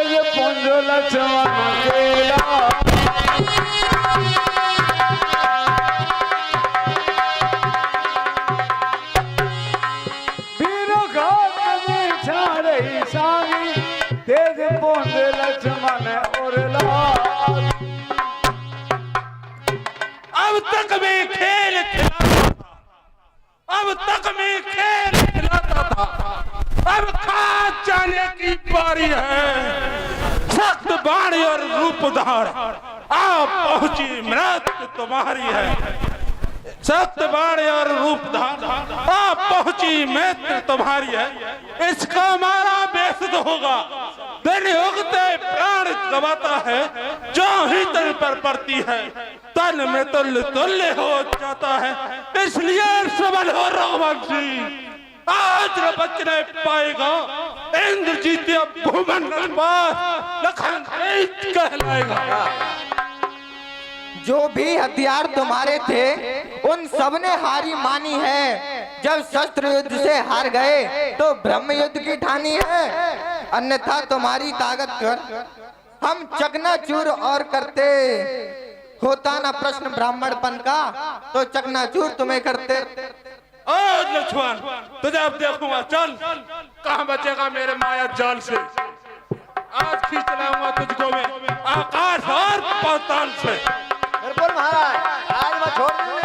ये पुंज लक्ष्मण केला वीरो घाट में छाड़े सागी तेज पुंज लक्ष्मण और लाल। अब तक मैं खेल खिलाता था, अब तक मैं खेल खिलाता था, अब खास जाने की बारी है। सख्त बाणी और रूपधार आप पहुंची मृत्यु तुम्हारी है। सख्त बाणी और रूपधार आप पहुंची मृत्यु तुम्हारी है। इसका मारा बेसुध होगा, दिन उगते प्राण गवाता है। जो ही तन पर पड़ती है तन में तुल्य तुल्य हो जाता है। इसलिए सबल हो रघुवंशी, आज न बचने पाएगा। इंद्रजीत भूमन लखन कहलाएगा। जो भी हथियार तुम्हारे थे उन सब ने हारी मानी है। जब शस्त्र युद्ध से हार गए तो ब्रह्म युद्ध की ठानी है। अन्यथा तुम्हारी ताकत कर हम चकनाचूर और करते। होता ना प्रश्न ब्राह्मणपन का तो चकनाचूर तुम्हें करते। और लक्ष्मण तुझे अब देखूंगा, चल कहां बचेगा मेरे माया जाल से। आज खींच लाऊंगा तुझको मैं आकाश और पाताल से। बिल्कुल महाराज, आज मैं छोड़ दूंगा।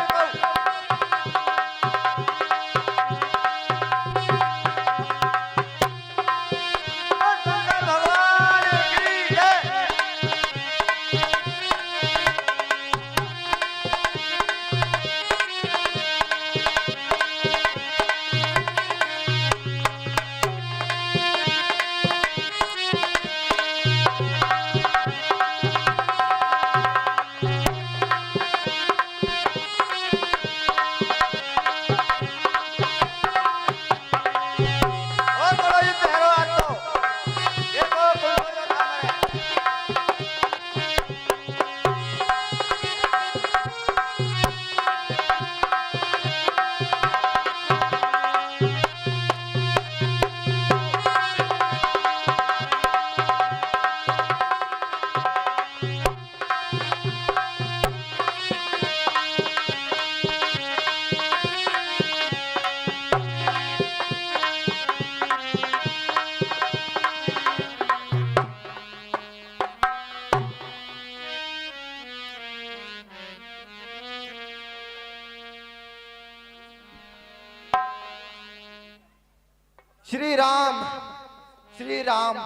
श्री राम,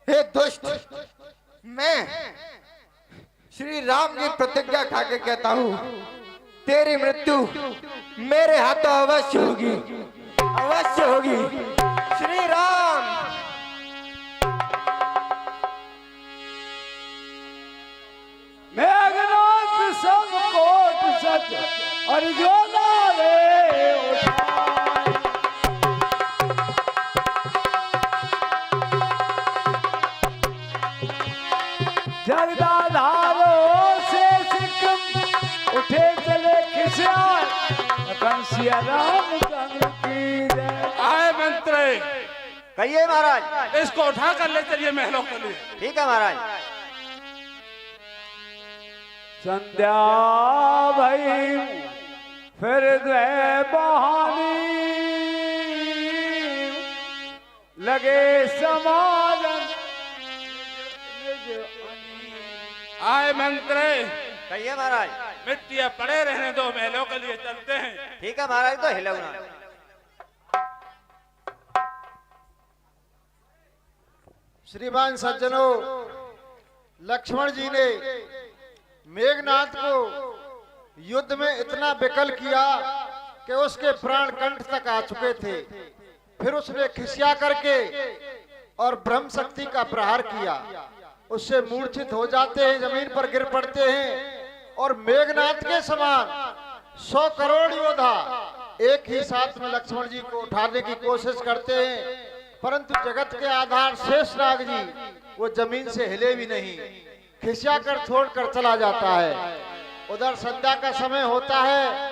हे दुष्ट, मैं श्री राम की प्रतिज्ञा खा के कहता हूँ तेरी मृत्यु मेरे हाथों अवश्य होगी, अवश्य होगी। श्री राम। मेघनाथ सब कोट सच और जो जगदाधारो से सिक्कम उठे चले खिसियार कंसिया रामचंद्र की जय। आए मंत्री, कहिए महाराज। इसको उठा कर ले चलिए महलों के लिए। ठीक है महाराज। संध्या भई फिर द्वै बहानी लगे समाजन। आए मंत्री, कहिए महाराज। मिट्टियां पड़े रहने दो, महलों के लिए चलते हैं। ठीक है महाराज, तो हिलौना। श्रीमान सज्जनों, लक्ष्मण जी ने मेघनाथ को युद्ध में इतना विकल किया कि उसके प्राण कंठ तक आ चुके थे। फिर उसने खिसिया करके और ब्रह्म शक्ति का प्रहार किया। उससे मूर्छित हो जाते हैं, जमीन पर गिर पड़ते हैं। और मेघनाथ के समान 100 करोड़ योद्धा एक ही साथ में लक्ष्मण जी को उठाने की कोशिश करते हैं, परंतु जगत के आधार शेषनाग जी वो जमीन से हिले भी नहीं, खिसिया कर छोड़कर चला जाता है। उधर संध्या का समय होता है।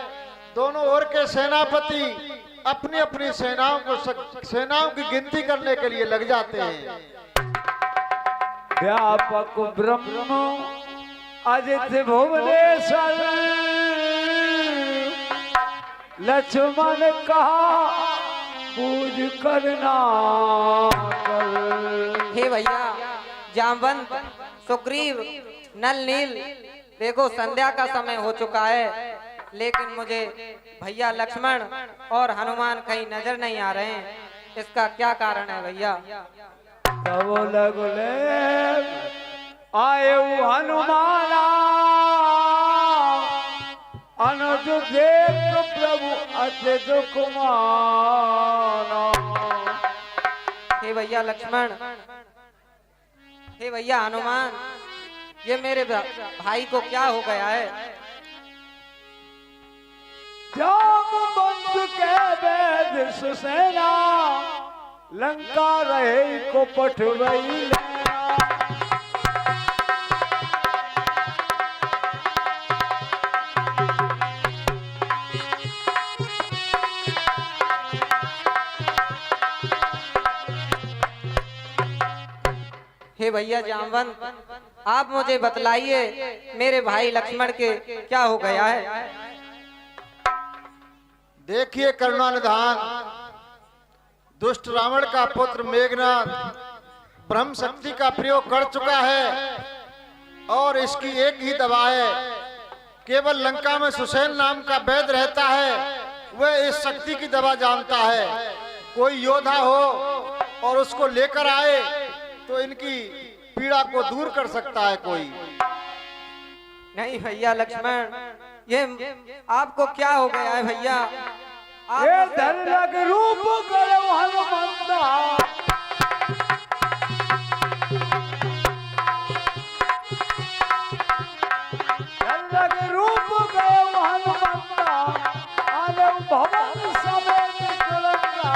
दोनों ओर के सेनापति अपनी अपनी सेनाओं की गिनती करने के लिए लग जाते हैं। व्यापक ब्रह्म आदित्य भुवनेश्वर लक्ष्मण कहा पूज करना कर। हे भैया जामवंत सुग्रीव नल नील, देखो संध्या का समय हो चुका है, लेकिन मुझे भैया लक्ष्मण और हनुमान कहीं नजर नहीं आ रहे हैं। इसका क्या कारण है भैया? तब लगले आए हनुमाना अनुज देख प्रभु अति दुख माना। हे भैया लक्ष्मण, हे भैया हनुमान, ये मेरे भाई को क्या हो गया है? जामवंत के वेद सुसेना लंका रहे को पठवई लेना। हे भैया जामवंत, आप मुझे बतलाइए मेरे भाई लक्ष्मण के क्या हो गया है? देखिए करुणानिधान, दुष्ट रावण का पुत्र मेघनाथ ब्रह्म शक्ति का प्रयोग कर चुका है और इसकी एक ही दवा है। केवल लंका में सुसेन नाम का वैद्य रहता है, वह इस शक्ति की दवा जानता है। कोई योद्धा हो और उसको लेकर आए तो इनकी पीड़ा को दूर कर सकता है कोई। नहीं भैया लक्ष्मण, ये आपको क्या हो गया है भैया? ये धर लग रूप करो हनुमंता, धर लग रूप करो हनुमंता, आने भवन समेत चलंगा।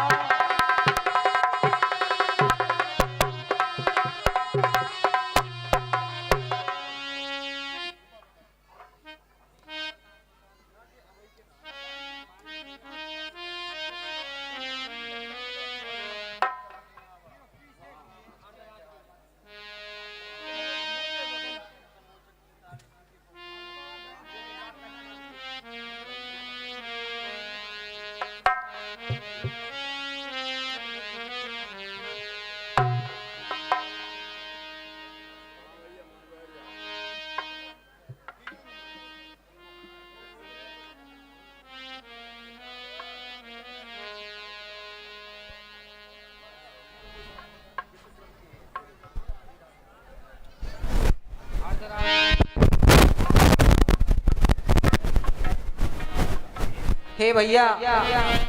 हे भैया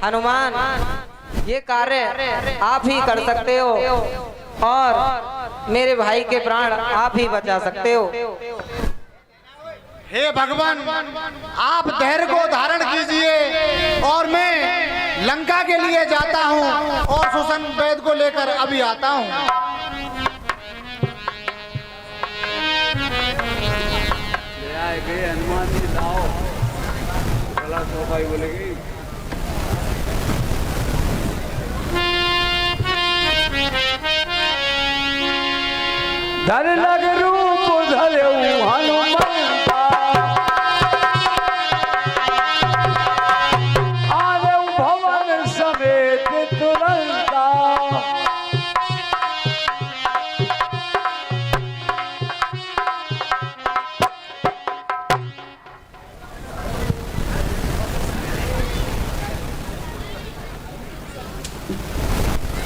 हनुमान, ये कार्य आप ही कर सकते हो और मेरे भाई के प्राण आप ही बचा सकते हो। हे भगवान, आप धैर्य को धारण कीजिए और मैं लंका के लिए जाता हूँ और सुसन वैद्य को लेकर अभी आता हूँ। हनुमान जी लाओ, कला सफाई बोलेगी। धर लग रूप धरे हनुमंता, आने भवन समेत तुरंता।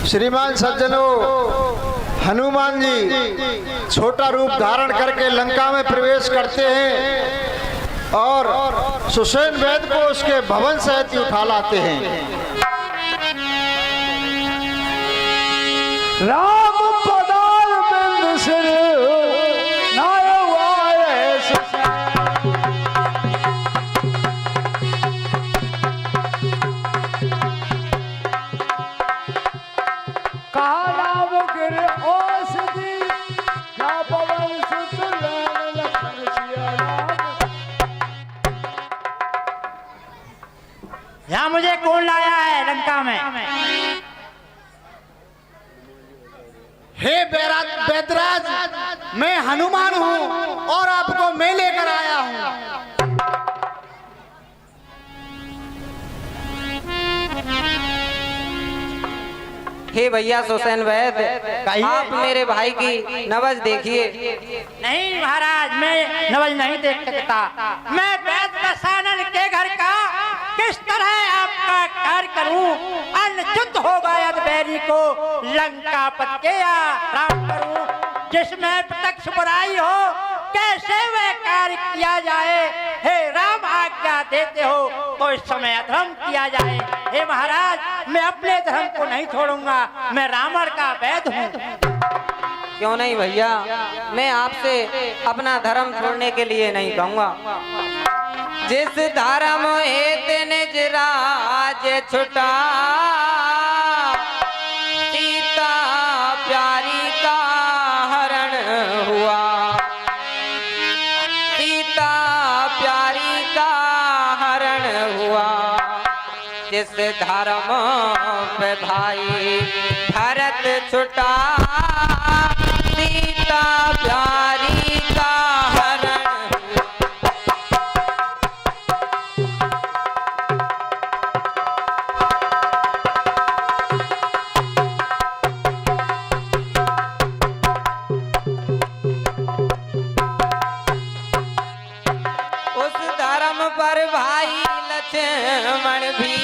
श्रीमान सज्जनों, हनुमान जी छोटा रूप धारण करके लंका में प्रवेश करते हैं और सुसेन वैद्य को उसके भवन सहित उठा लाते हैं। राम पदार बिंद सिर नायो आए सुसेन। कालाव गिर औषधि जा पवन सुत लैन लखन सिया राम। यहाँ मुझे कौन लाया है लंका में? हे बैदराज, मैं हनुमान हूँ और आपको मैं लेकर आया हूँ। हे भैया सुसैन वैद, आप मेरे भाई की नवज देखिए। नहीं महाराज, मैं नवज नहीं देख सकता। मैं वैद दशानन के घर का किस तरह आपका कार्य करूं? अनच्युत होगा यदि बैरी को लंका पत के या राम करूं। जिसमें प्रत्यक्ष बुराई हो कैसे वह कार्य किया जाए? हे राम आज्ञा देते हो तो इस समय अधर्म किया जाए। हे महाराज, मैं अपने धर्म को नहीं छोड़ूंगा, मैं रावण का वैद हूँ। क्यों नहीं भैया, मैं आपसे अपना धर्म छोड़ने के लिए नहीं कहूँगा। जिस धर्म हेत निज राज छुटा, सीता प्यारी का हरण हुआ, सीता प्यारी का हरण हुआ। जिस धर्म पे भाई भरत छुटा, सीता प्यारी का हरण हुआ। उस धर्म पर भाई लक्ष्मण भी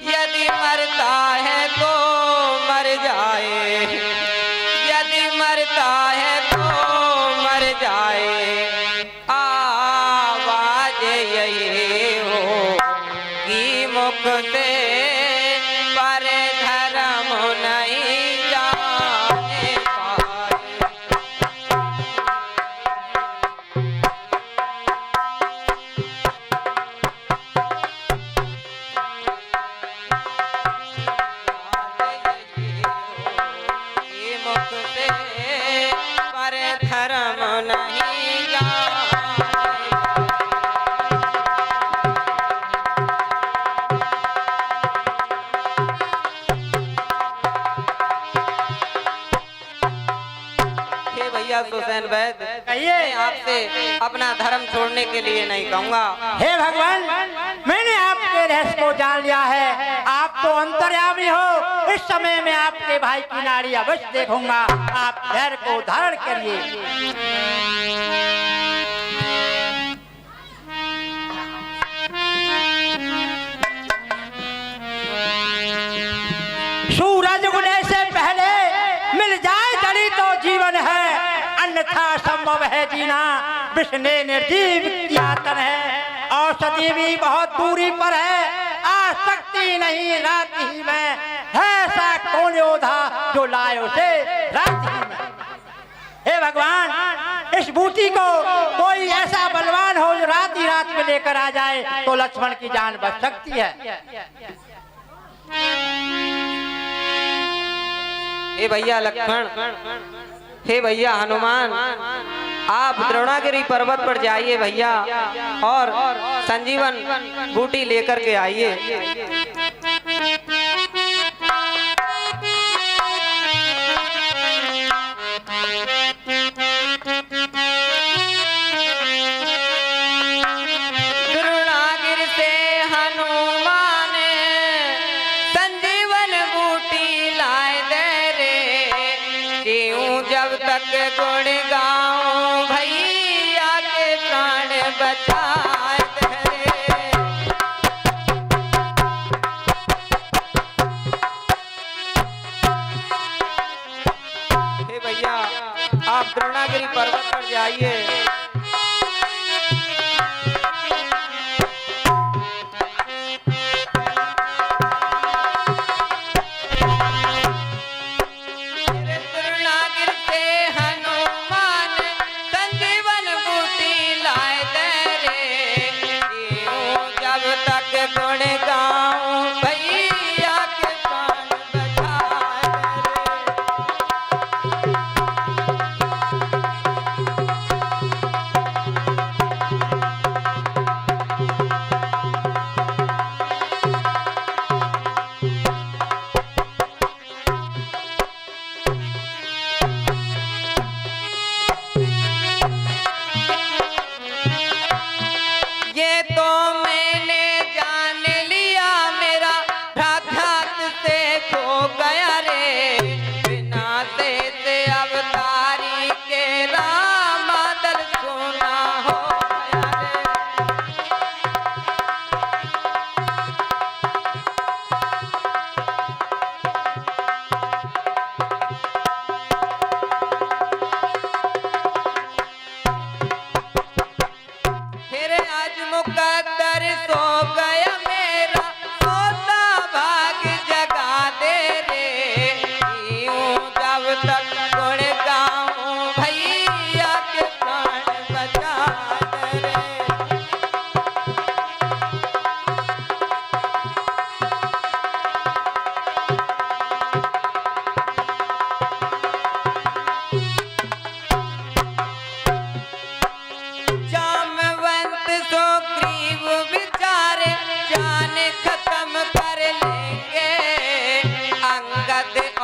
यदि मरता है तो मर जाए, यदि मरता है तो मर जाए। आवाज यही हो कि मुख से पर धर्म नहीं जाने पाए। मुख से पर धर्म नहीं जाने। हे भैया सुसैन वैद, कहिए। आपसे अपना धर्म छोड़ने के लिए नहीं कहूँगा। हे भगवान, मैंने आपके रहस्य को जान लिया है। आप तो अंतर्यामी हो। इस समय मैं आपके भाई की नारी अवश्य देखूंगा। आप धैर्य को धारण करिए। सूरज उदय से पहले मिल जाए जड़ी तो जीवन है, अन्यथा संभव है जीना। विष ने निर्जीव किया तन है, औषधि भी बहुत दूरी पर है। आसक्ति नहीं रात ही में, ऐसा कौन योद्धा जो लाए उसे रात ही में। हे भगवान, इस बूटी को कोई ऐसा बलवान हो जो रात ही रात में लेकर आ जाए तो लक्ष्मण की जान बच सकती है। हे भैया लक्ष्मण, हे भैया हनुमान, आप द्रोणागिरी पर्वत पर जाइए भैया और संजीवन बूटी लेकर के आइए। द्रोणागिरी से हनुमान संजीवन बूटी लाए दे रे, जीऊं जब तक गुण गाऊं भैया के प्राण बचाए दे रे। हे भैया, आप द्रोणागिरी पर्वत पर जाइए। द्रोणागिरी से हनुमान संजीवन बूटी लाए दे रे, जीऊं जब तक गुण गाऊं भैया के प्राण बचाए दे रे।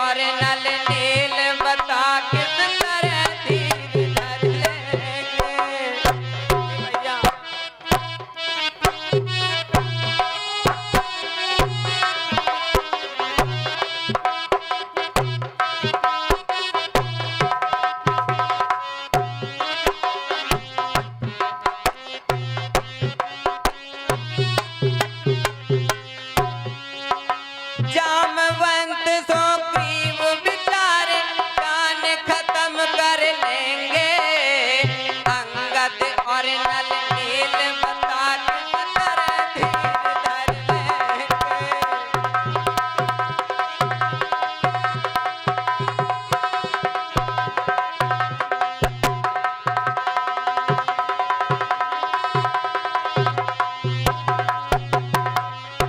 और नल नील बता किस तरह धीर धर लेंगे। भैया जामवंत सो ग्रीव बिचारे कान खत्म कर लेंगे। अंगद और नल नील बता किस तरह धीर धर लेंगे।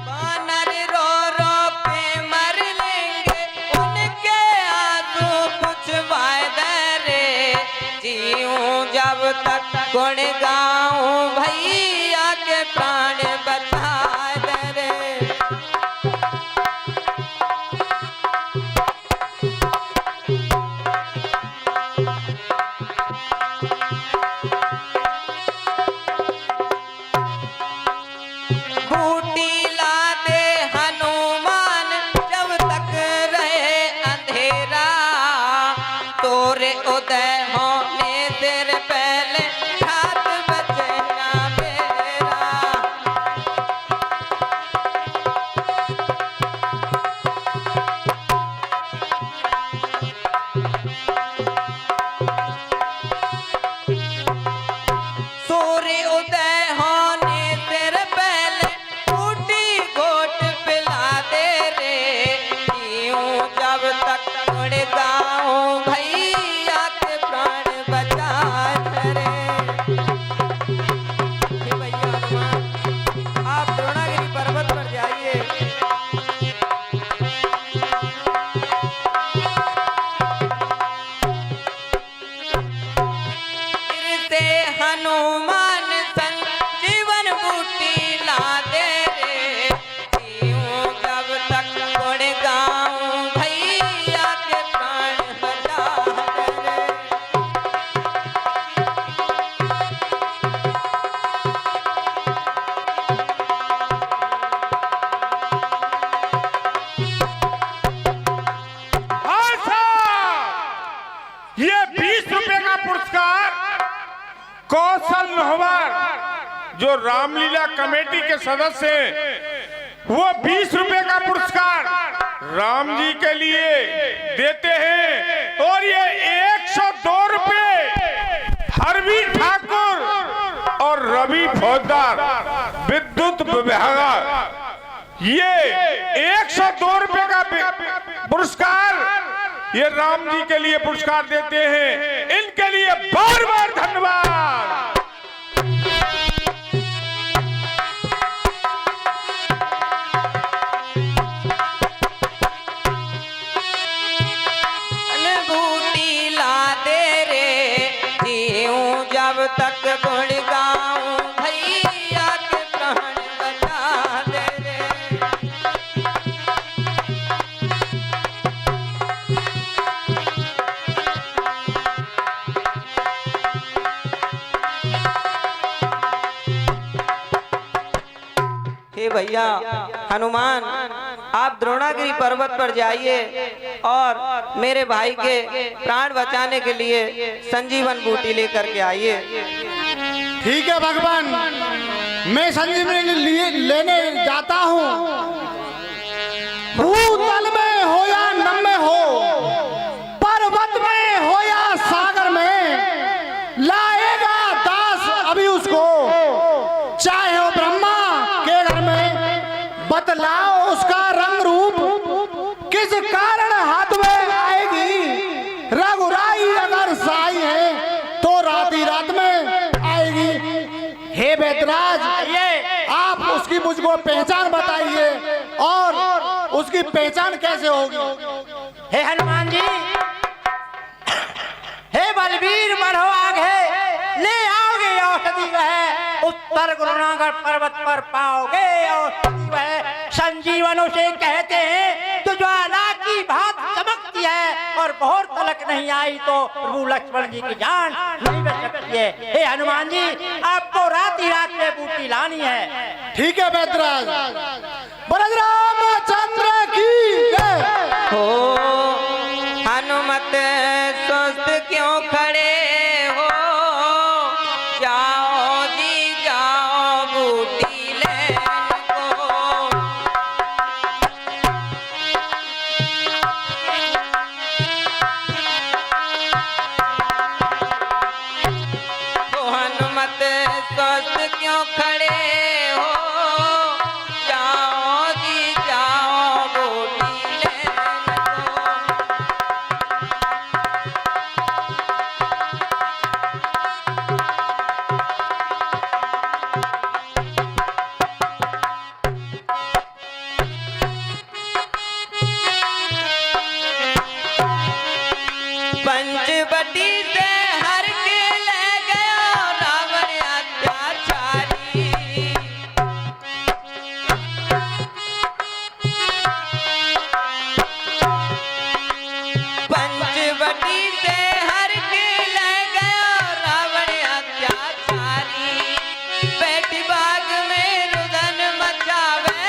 वानर रो रो के मर लेंगे उनके आंसू पुछवाए दे रे। जीऊं जब तक गुण गाऊं भैया के प्राण बचाए दे रे। बूटी ला दे हनुमान जब तक रहे अंधेरा। तोरे उदय होने तेरे पहले हाथ बचना मेरा। सूर्य उदय होने तेरे पहले बूटी घोट पिला दे रे। जीऊं जब तक गुण गाऊं भैया के प्राण बचा रे। हे भैया हनुमान आप द्रोणागिरी पर्वत पर जाइए। फिर से हनुमान संग जीवन बूटी ला दे रे। जीऊं जब तक गुण गाऊं भैया के प्राण बचा रे। अच्छा, ये 20 रुपए का पुरस्कार कौशल नहवर जो रामलीला कमेटी के सदस्य हैं वो 20 रुपए का पुरस्कार राम जी के लिए देते हैं। और ये 102 रुपए हरवी ठाकुर और रवि फौजदार विद्युत विभाग ये 102 रुपए का पुरस्कार ये राम जी के लिए पुरस्कार देते हैं। इनके लिए बार बार धन्यवाद। बूटी ला दे रे। जीऊं जब तक गुण गाऊं भैया के प्राण बचा दे रे। हे भैया हनुमान आप द्रोणागिरी पर्वत पर जाइए और मेरे भाई के प्राण बचाने के लिए संजीवन बूटी लेकर के आइए। ठीक है भगवान, मैं संजीवनी लेने जाता हूँ। भूतल में हो या नभ में हो, पर्वत में हो या सागर में, लाएगा दास अभी उसको। चाहे हो ब्रह्मा के घर में, बतलाओ उसका रंग रूप किस कारण हाथ में आएगी। रघुराई अगर साई है तो राती रात में आएगी। हे बेदराज, आप उसकी मुझको पहचान बताइए और उसकी पहचान कैसे होगी। हे हनुमान जी, हे बलवीर बढ़ो आगे, ले आओगे औषधि वह उत्तर गुरुनागर पर्वत पर पाओगे। औषधि वह संजीवन उसे कहते हैं, तो ज्वाला की भात चमकती और बहुत तलक नहीं आई तो प्रभु लक्ष्मण जी की जान नहीं बच सकती है। हे हनुमान जी, आपको रात ही रात में बूटी लानी है। ठीक है बैतराज, बलरामचंद्र की जय। हो हनुमत सुस्त क्यों खड़े हो, जाओ जी जाओ बूटी लेने को। हो हनुमत सुस्त क्यों खड़े हो, जाओ जी जाओ बूटी लेने को। पंचवटी से हर के ले गया रावण अत्याचारी। पंचवटी से हर के ले गया रावण अत्याचारी। बैठी बाग में रुदन मचावे,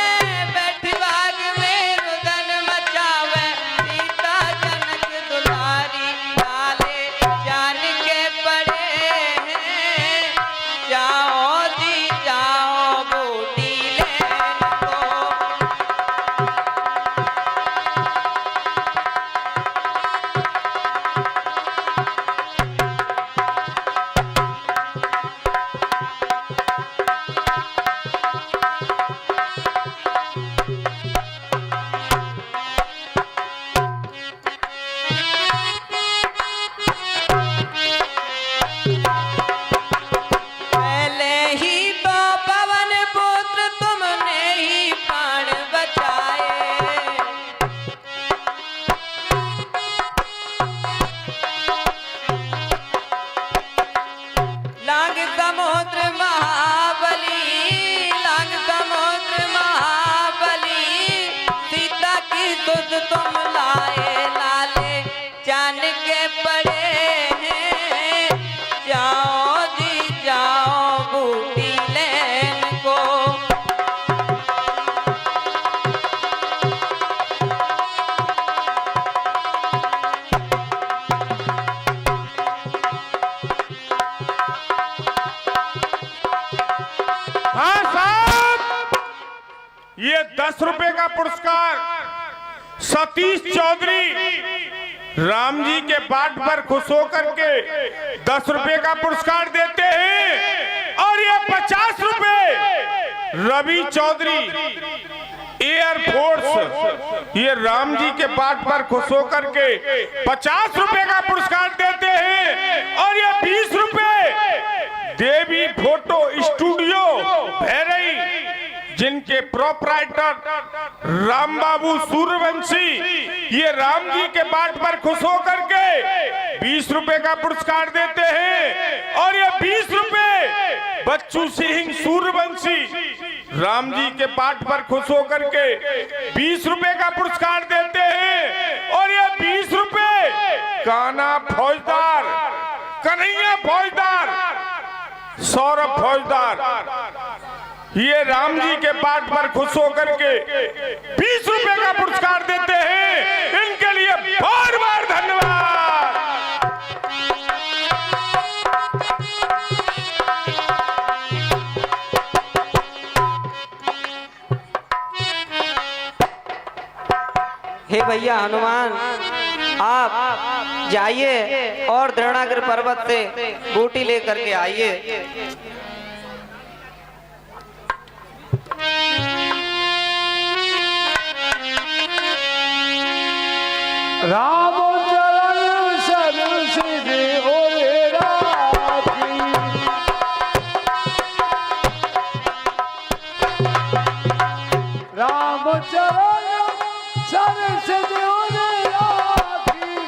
बैठी बाग में रुदन मचावे, सीता जनक दुलारी। लाले जान के पड़े हैं, जाओ जी जाओ बूटी लेने को। पहले ही तो पवन पुत्र तुमने ही प्राण बचाए। लांग समुद्र महाबली, लांग समुद्र महाबली, सीता की सुध तुम लाए। लाले जान के पड़े हैं, जाओ जी जाओ बूटी लेने को। हाँ साहब, ये 10 रुपए का पुरस्कार सतीश चौधरी राम जी के बाट पर खुश होकर के 10 रुपए का पुरस्कार देते हैं। और ये 50 रुपए रवि चौधरी एयरफोर्स, ये राम जी के बाट पर खुश होकर के 50 रुपए का पुरस्कार देते हैं। और ये 20 रुपए देवी फोटो स्टूडियो भैरई, जिनके प्रोपराइटर राम बाबू सूर्यवंशी, ये राम जी के बाट पर खुश होकर के 20 रुपए का पुरस्कार देते हैं। और ये 20 रुपए बच्चू सिंह सूर्यवंशी राम जी के बाट पर खुश होकर के 20 रुपए का पुरस्कार देते हैं। और ये 20 रुपए काना फौजदार, कन्हैया फौजदार, सौरभ फौजदार, ये राम जी के बाट पर खुश होकर के 20 रुपए का पुरस्कार देते हैं। इनके लिए बार बार धन्यवाद। हे भैया हनुमान, आप जाइए और द्रोणागिरि पर्वत से बूटी लेकर के आइए। राम चरण शरण सिद्धि ओरे राखी। राम चरण शरण सिद्धि ओरे राखी।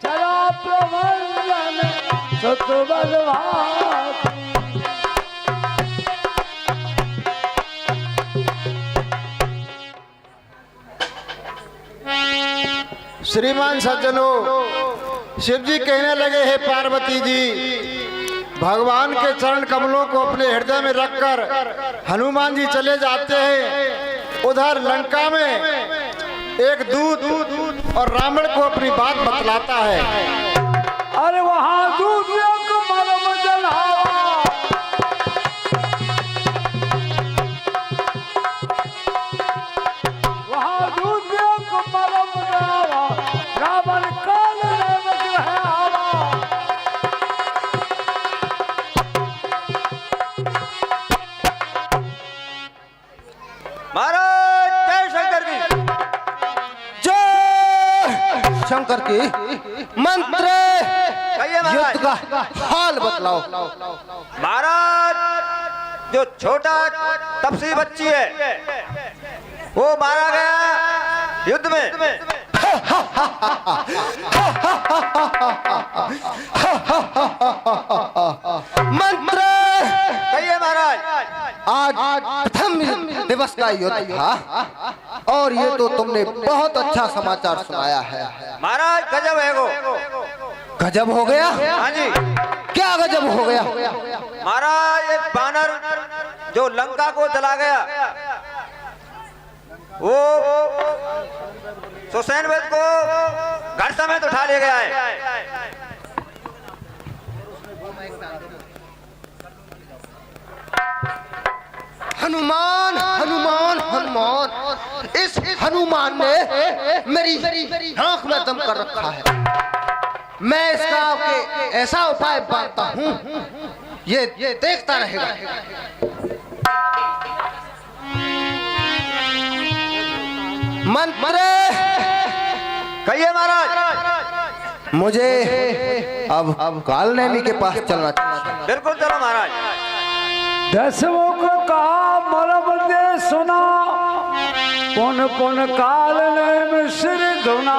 चला प्रबंधन सुत बलवाखी। श्रीमान सज्जनों, शिव जी कहने लगे, हे पार्वती जी, भगवान के चरण कमलों को अपने हृदय में रखकर हनुमान जी चले जाते हैं। उधर लंका में एक दूत और रावण को अपनी बात बतलाता है। अरे वहाँ दूध मरम जलावा, वहाँ दूध मरम जलावा, रावण काल है आवा। महाराज जय शंकर की, जय शंकर की। मंत्र युद्ध का हाल बतलाओ। महाराज, जो छोटा तपसी बच्ची है वो मारा गया युद्ध में। मंत्र कहिए महाराज। आज प्रथम दिवस का युद्ध था और ये तो तुमने बहुत अच्छा समाचार सुनाया है। महाराज गजब है वो। गजब हो गया? हाँ जी। क्या गजब हो गया? महाराज एक बानर जो लंका को जला गया, वो सुसैन वेद को घर समेत उठा ले गया है। हनुमान हनुमान हनुमान, इस हनुमान ने मेरी आंख में दम कर रखा है। मैं इसका ऐसा उपाय बांधता हूँ, ये देखता रहेगा। मंत्र कहिए महाराज। मुझे अब कालनेमी के पास चलना चाहिए। बिल्कुल चलो महाराज। दसवों को कहा मरम दे सुना, पुन पुन काल में सिर धुना।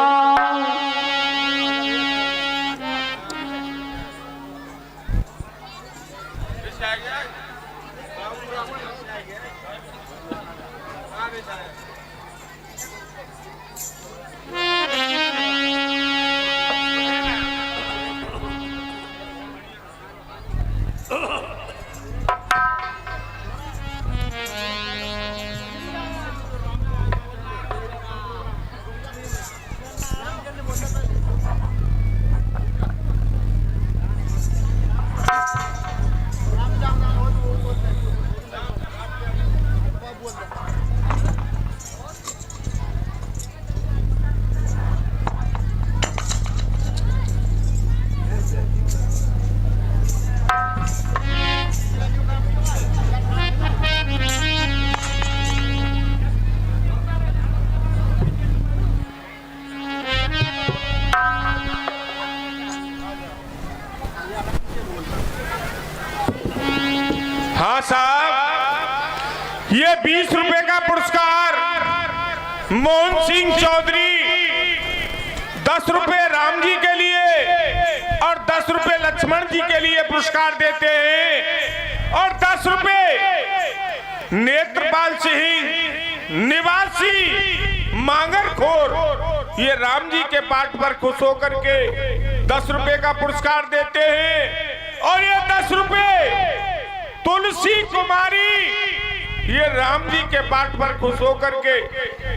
हाँ साहब, ये 20 रुपए का पुरस्कार मोहन सिंह चौधरी, 10 रुपए राम जी के लिए और 10 रुपए लक्ष्मण जी के लिए पुरस्कार देते हैं, और 10 रुपए नेत्रपाल सिंह निवासी मांगरखोर, ये राम जी के पाठ पर खुश होकर के 10 रुपए का पुरस्कार देते हैं। और ये 10 रुपए तुलसी कुमारी, ये राम जी के पाठ पर खुश होकर के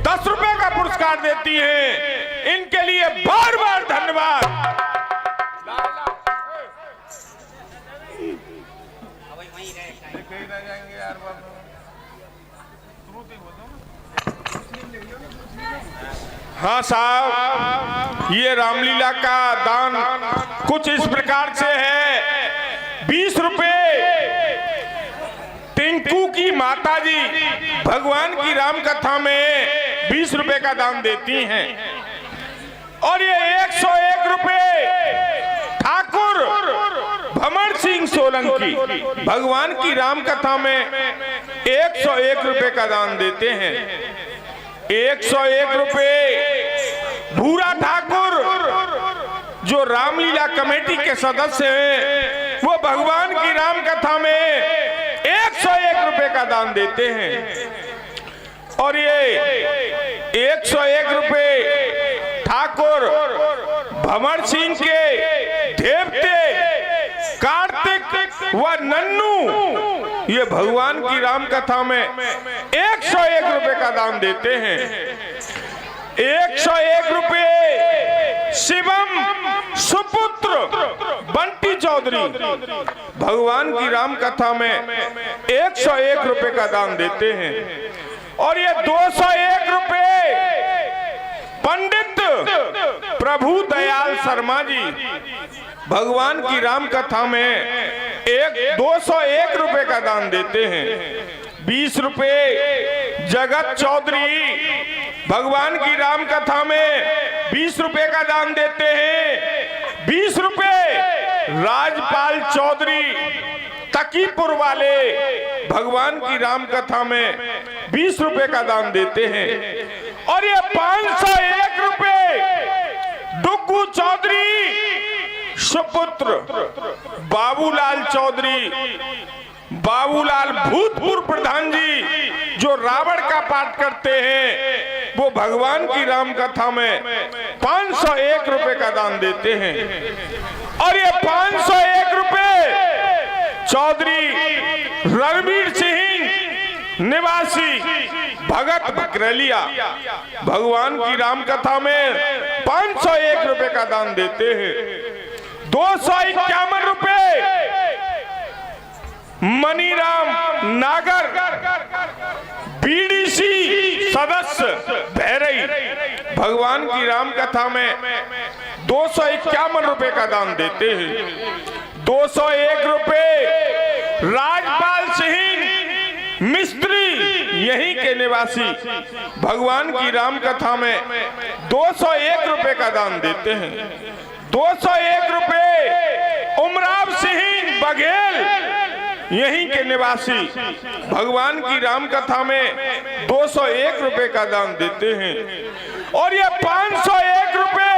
10 रुपए का पुरस्कार देती हैं। इनके लिए बार बार धन्यवाद। हाँ साहब, ये रामलीला का दान कुछ इस प्रकार से है। 20 रुपए टिंकू की माताजी भगवान की राम कथा में 20 रुपए का दान देती हैं, और ये 101 रुपए ठाकुर भमर सिंह सोलंकी भगवान की राम कथा में 101 रुपए का दान देते हैं। 101 रुपए भूरा ठाकुर जो रामलीला कमेटी के सदस्य हैं, वो भगवान की राम कथा में 101 रुपए का दान देते हैं। और ये 101 रुपए ठाकुर भंवर सिंह के देवते कार्तिक व नन्नू ये भगवान की राम कथा में 101 रुपए का दान देते हैं। 101 रुपए शिवम सुपुत्र बंटी चौधरी भगवान की राम कथा में 101 रुपए का दान देते हैं। और ये 201 रुपए पंडित प्रभु दयाल शर्मा जी भगवान की राम कथा में 201 रुपए का दान देते हैं। 20 रुपए जगत चौधरी भगवान की राम कथा में 20 रुपए का दान देते हैं। 20 रुपए राजपाल चौधरी तकीपुर वाले भगवान की राम कथा में 20 रुपए का दान देते हैं। और ये 501 रुपए डुग्गू चौधरी सुपुत्र बाबूलाल चौधरी बाबूलाल भूतपूर्व प्रधान जी जो रावण का पाठ करते हैं वो भगवान की राम कथा में 501 रुपए का दान देते हैं। और ये 501 रुपए चौधरी रणवीर सिंह निवासी भगत बकरलिया भगवान की राम कथा में 501 रुपए का दान देते हैं। 251 रुपए मनीराम नागर बीडीसी सदस्य बहरई भगवान की राम कथा में 251 रुपए का दान देते हैं। 201 रुपए राजपाल सिंह मिस्त्री यहीं के निवासी भगवान की राम कथा में 201 रुपए का दान देते हैं। 201 रुपए उमराव सिंह बघेल यहीं के निवासी भगवान की राम कथा में 201 रुपए का दान देते हैं। और ये 501 रुपए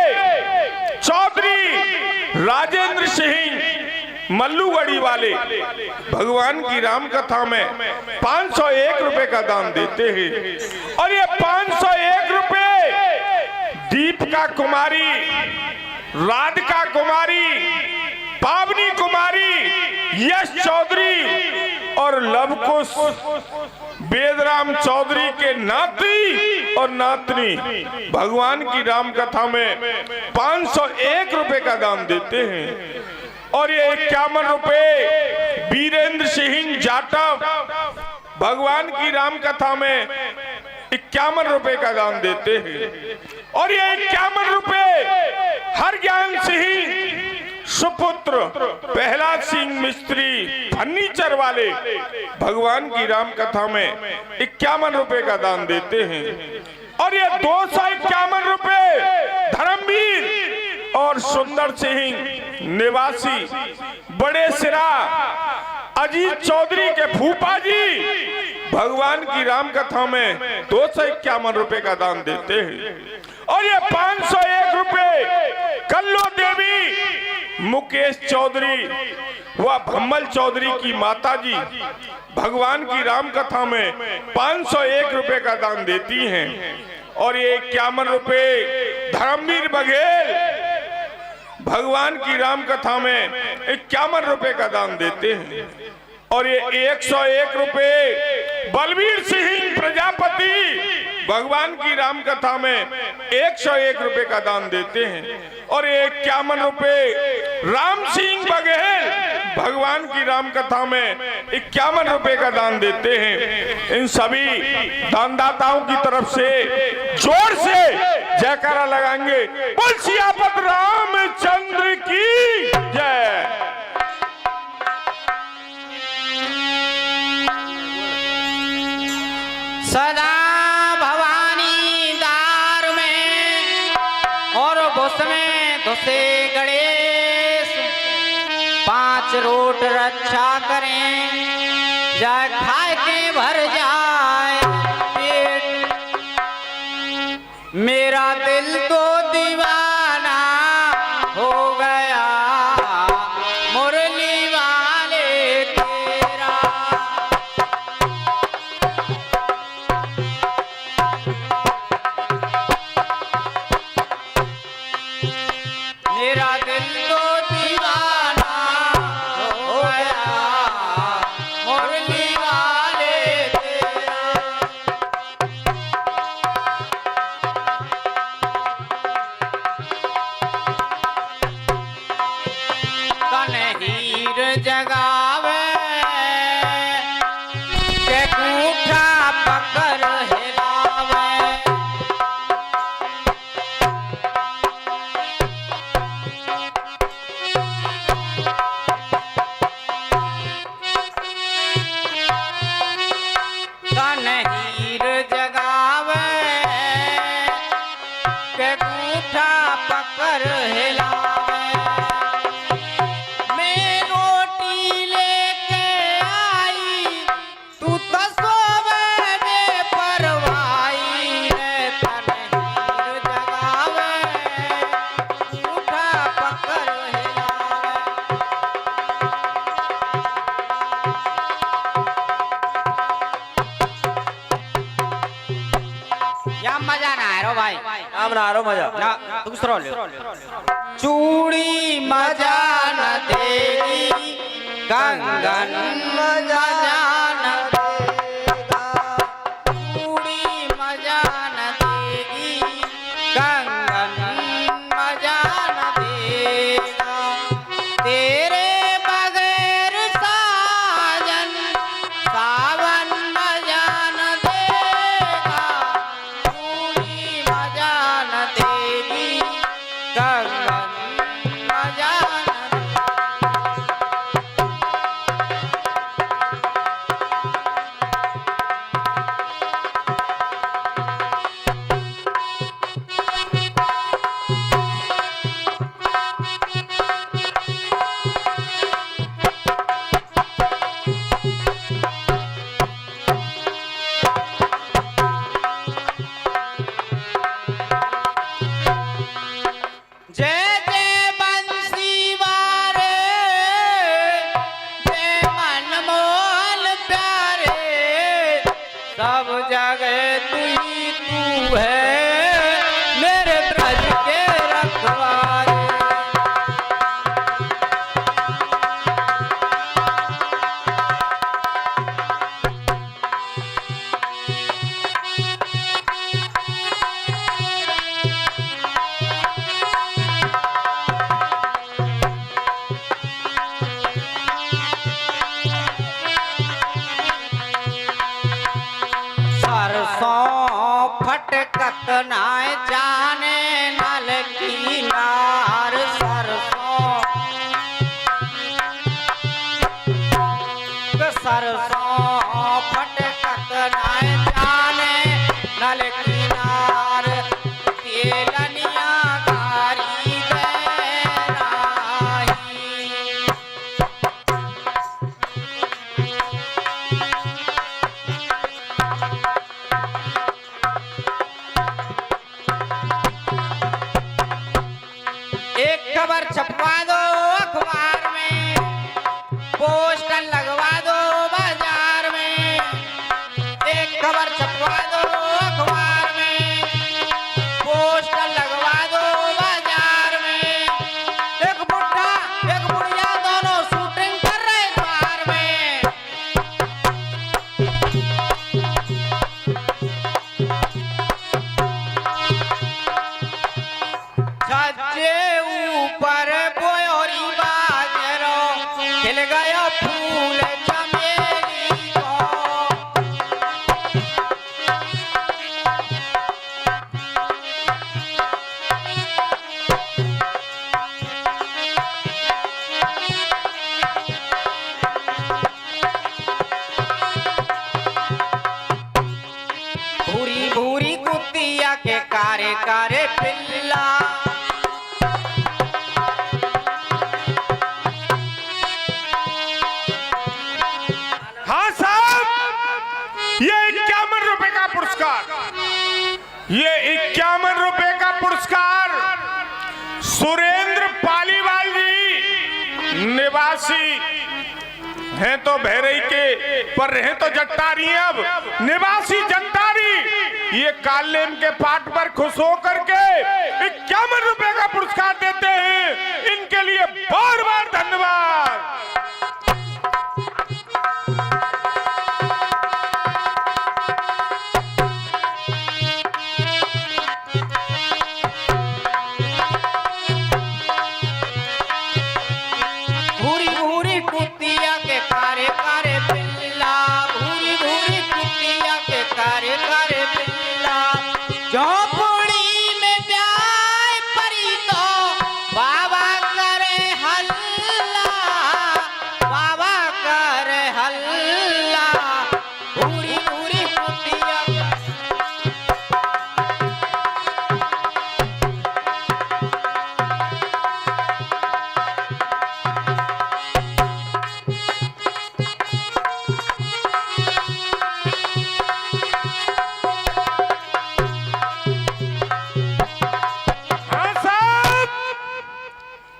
चौधरी राजेंद्र सिंह मल्लूगढ़ी वाले भगवान की राम कथा में 501 रुपए का दान देते हैं। और ये 501 रुपए दीपिका कुमारी राधिका कुमारी पावनी कुमारी यश चौधरी और लवकुश वेदराम चौधरी के नाती और नातनी भगवान की राम कथा में 501 रुपए का दान देते हैं। और ये 51 रुपए वीरेंद्र सिंह जाटव भगवान की राम कथा में 51 रुपए का दान देते हैं। और ये 51 रुपए हरज्ञान सिंह सुपुत्र प्रहलाद सिंह मिस्त्री फर्नीचर वाले भगवान की राम कथा में 51 रुपए का दान देते हैं। और ये 251 रुपए धर्मवीर और सुंदर सिंह निवासी बड़े सिरा अजीत चौधरी के फूफा जी भगवान की राम कथा में 251 रुपए का दान देते हैं। और ये 501 रुपए कल्लो देवी मुकेश चौधरी व भम्मल चौधरी की माता जी भगवान की राम कथा में 501 रुपए का दान देती हैं। और ये 51 रुपए धर्मवीर बघेल भगवान की राम कथा में 51 रुपए का दान देते हैं। और ये 101 रुपए बलवीर सिंह प्रजापति भगवान की राम कथा में 101 रुपए का दान देते हैं। और ये 51 रुपए राम सिंह बघेल भगवान की राम कथा में 51 रुपए का दान देते हैं। इन सभी दानदाताओं की तरफ से जोर से जयकारा लगाएंगे। बोल सियापत रामचंद्र की जय। सदा भवानी दार में और बुस में धुसे गणेश 5 रोट रक्षा करें जाए खाए के भर जाए पेट। मेरा दिल तो दीवाना हो गया मुरली वाले तेरा। मेरा दिल तो दीवाना हो गया मुरली वाले तेरा। कन्हीर जगावे के गूठा पकड़ हिलावे। कन्हीर जगावे के गूठा पकड़ हिलावे। मैं रोटी लेके आई तू तो सोवे बेपरवाही रे। कन्हीर जगावे गूठा पकड़ हिलावे। या मजा ना है रो भाई, राम ना रो मजा ना दूसरा ले। चूड़ी मजा न देगी कंगन मजा न देगा। चूड़ी मजा न देगी कंगन मजा न देगा। तेरे बगैर साजन सावन मजा न देगा। चूड़ी मजा न देगी कंगन मजा न जय जय बंसी वारे जय मनमोहन प्यारे। सब जगह तू ही तू है मेरे ब्रज के रखवारे। सरसों फटकत नाय जाने नल की नार। सरसों फटकत नाय जाने नल की नार। तेलनिया गारी दे राही। एक खबर छपवा दो अखबार में, पोस्टर लगवा दो बाजार में। एक खबर छपवा दो अखबार में, पोस्टर लगवा दो बाजार में। एक बुढ़ा एक बुढ़िया दोनों शूटिंग कर रहे द्वार में। छज्जे ऊपर बोयोरी बाजरो खिल गया फूल चमेली को। भूरी भूरी कुतिया के कारे कारे पिल्ला। हाँ साहब, ये 51 रुपए का पुरस्कार, ये 51 रुपए का पुरस्कार सुरेंद्र पालीवाल जी, निवासी हैं तो बहरई के पर हैं तो जट्टारी। अब निवासी जट्टारी ये कालेम के पाठ पर खुश होकर के 51 रुपए का पुरस्कार देते हैं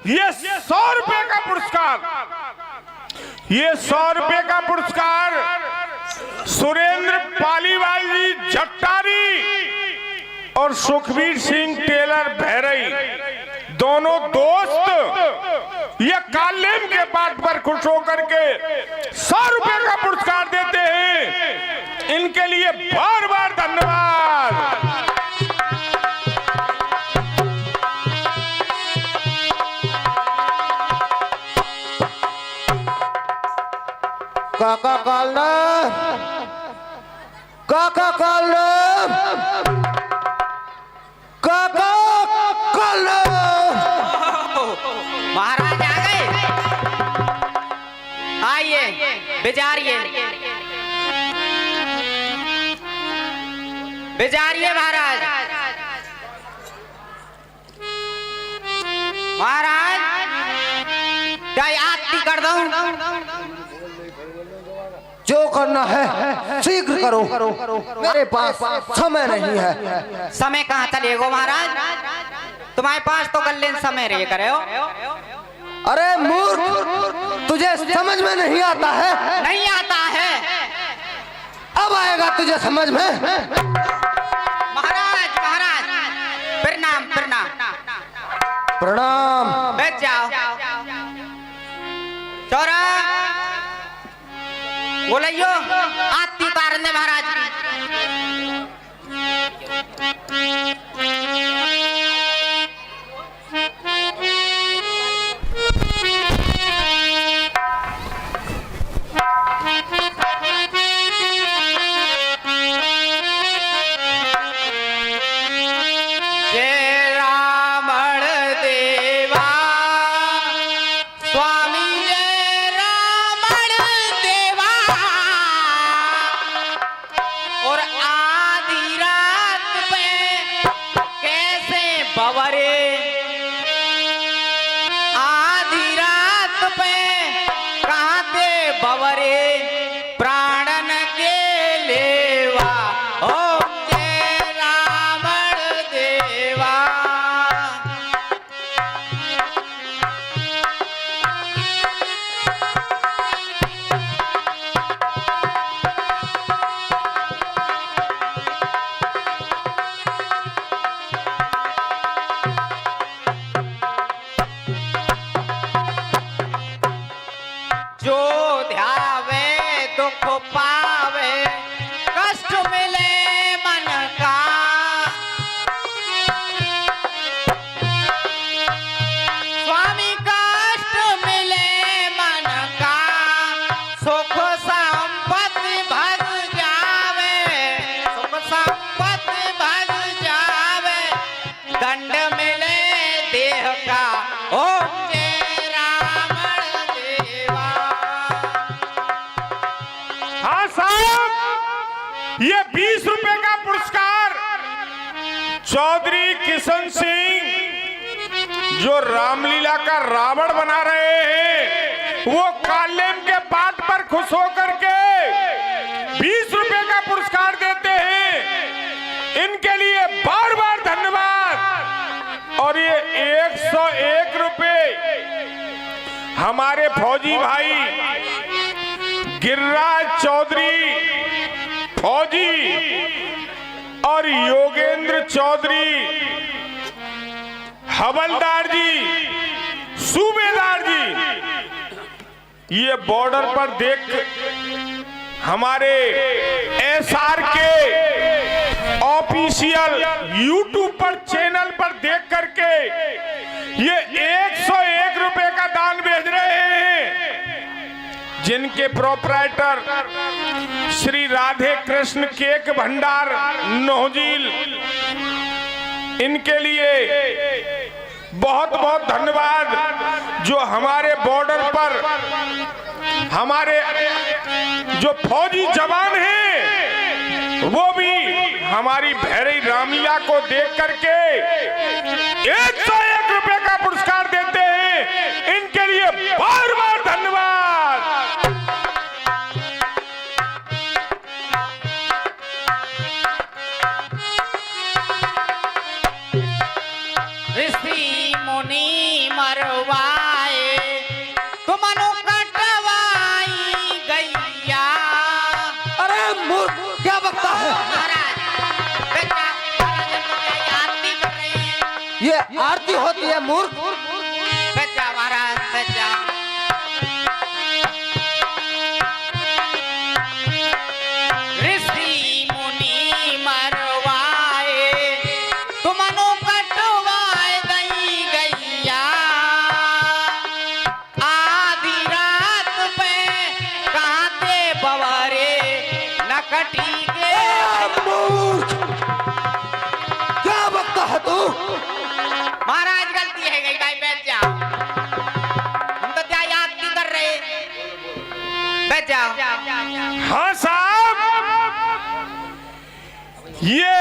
ये 100 रुपए का पुरस्कार, ये 100 रुपए का पुरस्कार सुरेंद्र पालीवाल जी जट्टारी और सुखबीर सिंह टेलर भैरई, दोनों दोस्त ये कालेम के पाठ पर खुश होकर के 100 रुपए का पुरस्कार देते हैं। इनके लिए बार बार धन्यवाद। काका कालम, काका कालम, काका कालम। महाराज आ गए, आइए बिचारिए, बिचारिए महाराज। महाराज क्या आरती कर दूं? जो करना है शीघ्र करो, मेरे पास समय नहीं है। समय कहाँ चलेगो महाराज, तुम्हारे पास तो गल्ले समय रहे करे हो। अरे मूर्ख, तुझे समझ में नहीं आता है? नहीं आता है, अब आएगा तुझे समझ में। महाराज महाराज प्रणाम प्रणाम प्रणाम। बैठ जाओ। चौरा बोलियो आरती उतारने महाराज की। ये 20 रुपए का पुरस्कार चौधरी किशन सिंह जो रामलीला का रावण बना रहे हैं, वो कालेम के पाठ पर खुश होकर के 20 रुपए का पुरस्कार देते हैं। इनके लिए बार बार धन्यवाद। और ये 101 रुपए हमारे फौजी भाई गिरिराज चौधरी फौजी और योगेंद्र चौधरी हवलदार जी, सूबेदार जी, ये बॉर्डर पर देख हमारे एसआर के ऑफिशियल यूट्यूब पर चैनल पर देख करके ये 101 रुपए का दान भेज रहे हैं, जिनके प्रोपराइटर श्री राधे कृष्ण केक भंडार नौजील, इनके लिए बहुत बहुत धन्यवाद। जो हमारे बॉर्डर पर हमारे जो फौजी जवान हैं, वो भी हमारी भैरई रामलीला को देख करके 101 रुपए का पुरस्कार देते हैं। इनके लिए बार बार धन्यवाद। ऋषि मुनि मरवा आरती होती है मूर्ख। बच्चा महाराज बच्चा। ऋषि मुनि मरवाए तुमनो कटवाए गई गैया आधी रात पे कहाँ थे बवारे न कटी के। क्या बकता है तू? महाराज गलती है गई भाई बैठ जाओ। हम तो क्या याद नहीं कर रहे। बैठ जाओ। हाँ साहब, ये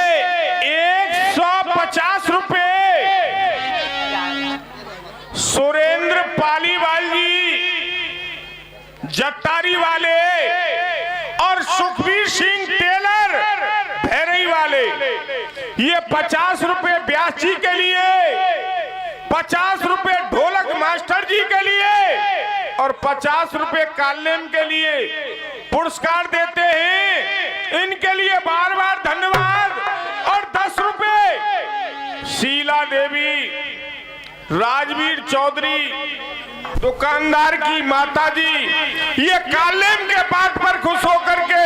150 रुपए सुरेंद्र पालीवाल जी जट्टारी वाले और सुखबीर सिंह टेलर भैरई वाले, ये 50 रुपए व्यास जी के लिए, 50 रुपए ढोलक मास्टर जी के लिए और 50 रुपए कालेम के लिए पुरस्कार देते हैं। इनके लिए बार बार धन्यवाद। और 10 रुपए शीला देवी राजवीर चौधरी दुकानदार की माता जी, ये कालेम के बात पर खुश होकर के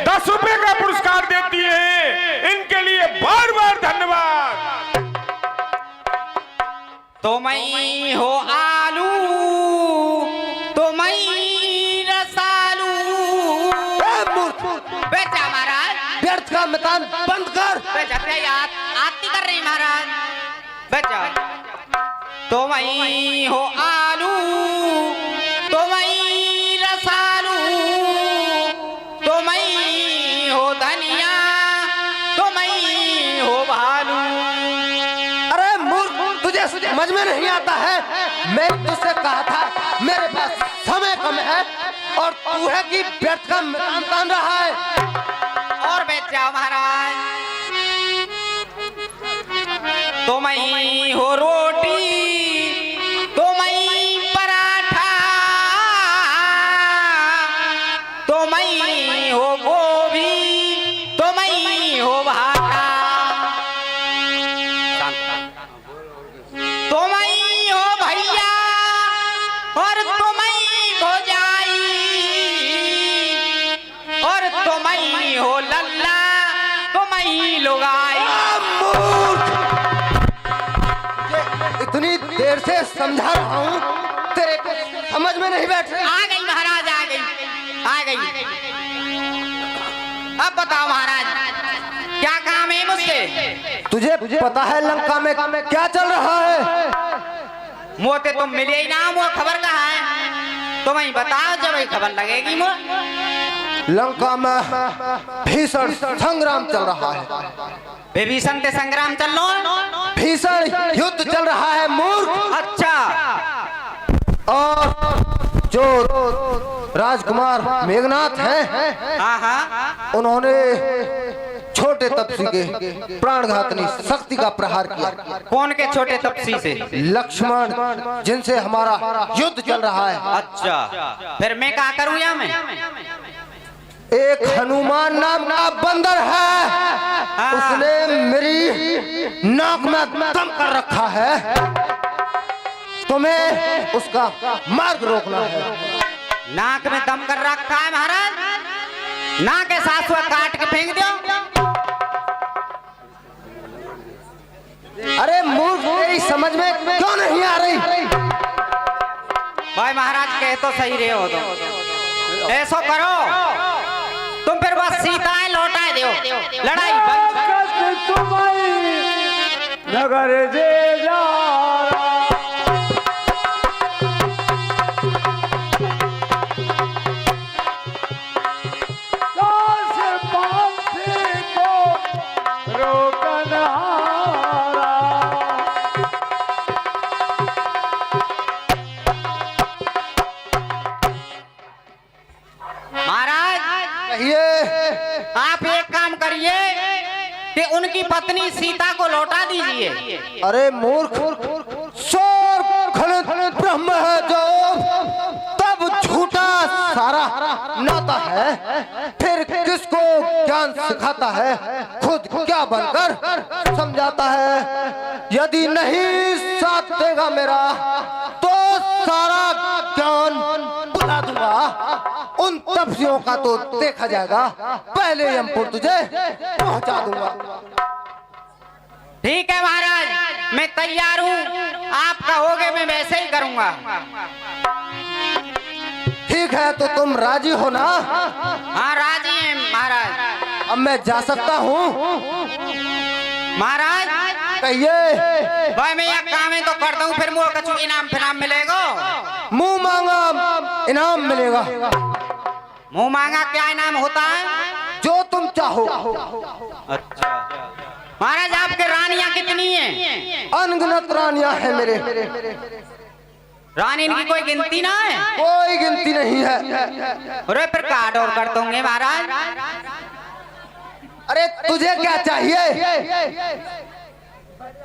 10 रुपए का पुरस्कार देती हैं। इनके लिए बार बार धन्यवाद। तो मैं हो आलू तो मैं रसालू। बेचा महाराज व्यर्थ का मैदान बंद कर। बेचा याद आरती कर रही महाराज। बेचा तो मैं हो आलू तो मैं रसालू तो मैं हो धनिया तो मैं हो भालू। अरे मूर्ख, तुझे समझ में नहीं आता है? मैं तुझसे कहा था मेरे पास समय कम है और तू है कि व्यर्थ का मैदान तान रहा है। और बैठ जाओ महाराज। तो मैं हो रोटी तो मैं पराठा तो मैं हो गोभी तो मैं हो भाटा तो मैं हो भैया और तो मैं भौजाई और तो मैं हो लल्ला तो मैं लुगाई। इतनी देर से समझा रहा हूँ, तेरे को समझ में नहीं बैठ रही। आ गई महाराज आ गई आ गई। अब बताओ महाराज क्या काम है मुझसे? तुझे पता है लंका में क्या चल रहा है? मोते तुम मिले ही ना, वो खबर कहाँ है? तो वही बताओ जब वही खबर लगेगी। मो लंका में भीषण संग्राम चल रहा है। विभीषण के संग्राम चल लो। भीषण युद्ध चल रहा है मूर्ख। अच्छा। और जो राजकुमार मेघनाथ हैं, हाँ हाँ उन्होंने छोटे तपसी के प्राणघातनी शक्ति का प्रहार किया। कौन के छोटे तपसी से? लक्ष्मण, जिनसे हमारा युद्ध चल रहा है। अच्छा, फिर मैं क्या करूँ या मैं? एक हनुमान नाम का बंदर है, उसने मेरी नाक में दम कर रखा है। तुम्हें उसका मार्ग रोकना है। नाक में दम कर रखा है महाराज? नाक के साथ काट के फेंक दो। अरे मूर्ख, तेरी समझ में क्यों नहीं आ रही? भाई महाराज कहे तो सही रहे हो। तो ऐसा करो तुम फिर बस सीताएं लौटाए दो, लड़ाई बंद। नगर जे जा आप एक काम करिए कि उनकी पत्नी सीता को लौटा दीजिए। अरे मूर्ख, सौर खलित ब्रह्म है जो तब झूठा सारा नाता है, फिर किसको ज्ञान ज्ञान सिखाता है, खुद क्या बनकर समझाता है। यदि नहीं साथ देगा मेरा तो सारा ज्ञान बुला दूंगा। उन तपस्वियों का तो देखा जाएगा, पहले यमपुर तुझे पहुंचा दूंगा। ठीक है महाराज, मैं तैयार हूँ, आप कहोगे मैं वैसे ही करूँगा। ठीक है, तो तुम राजी हो ना? हाँ राजी हैं महाराज। अब मैं जा सकता हूँ? महाराज कहिए। भाई मैं यह काम है तो करता हूँ, फिर मुझे कुछ इनाम फिनाम मिलेगा? मुंह मांगा इनाम मिलेगा। मुंह मांगा क्या इनाम होता है? जो तुम चाहो। अच्छा महाराज, आपके रानियां कितनी हैं? अनगिनत रानियां हैं मेरे। रानी की कोई गिनती ना है? कोई गिनती नहीं है। अरे फिर कार्ड और कर दोगे महाराज। अरे तुझे क्या चाहिए?